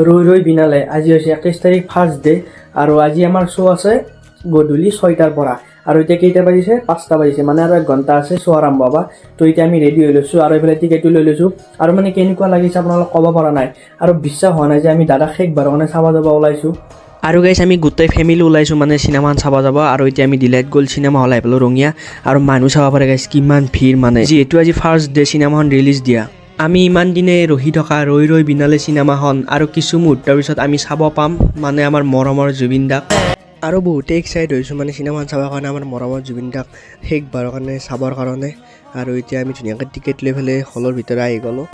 ৰৈ ৰৈ বিনালে আজি হৈছে 21 তাৰিখ ফাৰ্ষ্ট ডে আৰু আজি আমাৰ শ্ব' আছে গধূলি 6টাৰ পৰা আৰু এতিয়া কেইটা বাজিছে 5টা বাজিছে মানে আৰু 1 ঘণ্টা আছে শ্ব' আৰম্ভ হ'ব তো এতিয়া আমি ৰেডি হৈ লৈছোঁ আৰু এইফালে টিকেটটো লৈ লৈছোঁ আৰু মানে কেনেকুৱা লাগিছে আপোনালোক ক'ব পৰা নাই আৰু বিশ্বাস হোৱা নাই যে আমি দাদা শেষবাৰৰ কাৰণে চাব যাব ওলাইছোঁ আৰু গাইছ আমি গোটেই ফেমিলি ওলাইছোঁ মানে চিনেমাখন চাব যাব আৰু এতিয়া আমি ডিলাইট গ'ল্ড চিনেমা হল আহি পেলোঁ ৰঙিয়া আৰু মানুহ চাব পাৰে গাইছ কিমান ভিৰ মানে যিহেতু আজি ফাৰ্ষ্ট ডে চিনেমাখন ৰিলিজ দিয়া আমি ইমান দিনে ৰহি থকা ৰৈ ৰৈ বিনালে চিনেমাখন আৰু কিছু মুহূৰ্তৰ পিছত আমি চাব পাম মানে আমাৰ মৰমৰ জুবিন দাক আৰু বহুতে এক্সাইট হৈছোঁ মানে চিনেমাখন চাবৰ কাৰণে আমাৰ মৰমৰ জুবিন দাক শেষবাৰৰ কাৰণে চাবৰ কাৰণে আৰু এতিয়া আমি ধুনীয়াকৈ টিকেট লৈ পেলাই হলৰ ভিতৰত আহি গ'লোঁ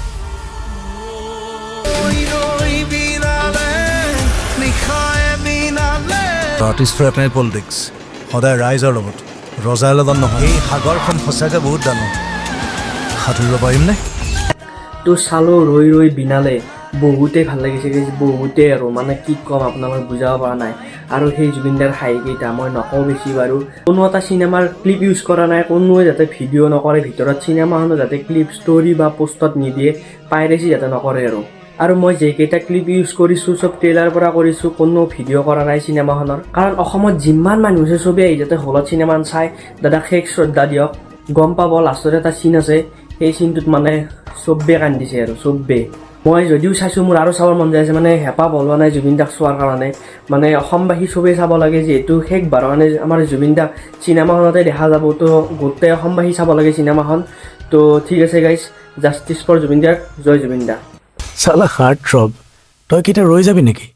আৰ্টিষ্টৰ এটাই পলিটিক্স সদায় ৰাইজৰ লগত ৰজাৰ লগত নহয় এই সাগৰখন সঁচাকৈ বহুত ডাঙৰ সাঁতুৰিব পাৰিমনে তো চালোঁ ৰৈ ৰৈ বিনালে বহুতেই ভাল লাগিছে বহুতেই আৰু মানে কি ক'ম আপোনালোকে বুজাব পৰা নাই আৰু সেই জুবিনদাৰ হাঁহিকেইটা মই নকওঁ বেছি বাৰু কোনো এটা চিনেমাৰ ক্লিপ ইউজ কৰা নাই কোনোৱে যাতে ভিডিঅ' নকৰে ভিতৰত চিনেমাখনো যাতে ক্লিপ ষ্টৰি বা পোষ্টত নিদিয়ে পাইৰেচি যাতে নকৰে আৰু মই যেইকেইটা ক্লিপ ইউজ কৰিছোঁ চব ট্ৰেইলাৰ পৰা কৰিছোঁ কোনো ভিডিঅ' কৰা নাই চিনেমাখনৰ কাৰণ অসমত যিমান মানুহ আছে চবেই আহি যাতে হলত চিনেমাখন চাই দাদাক শেষ শ্ৰদ্ধা দিয়ক গম পাব লাষ্টত এটা চিন আছে সেই চিনটোত মানে চবেই কান্দিছে আৰু চবেই মই যদিও চাইছোঁ মোৰ আৰু চাবৰ মন যায় আছে মানে হেঁপাহ পলোৱা নাই জুবিন দাক চোৱাৰ কাৰণে মানে অসমবাসী চবেই চাব লাগে যিহেতু শেষবাৰৰ কাৰণে আমাৰ জুবিন দাক চিনেমাখনতে দেখা যাব তো গোটেই অসমবাসী চাব লাগে চিনেমাখন তো ঠিক আছে গাইজ জাষ্টিছ ফৰ জুবিন দাক জয় জুবিন দা চালা হাৰ্ট থ্ৰব তই কেতিয়া ৰৈ যাবি নেকি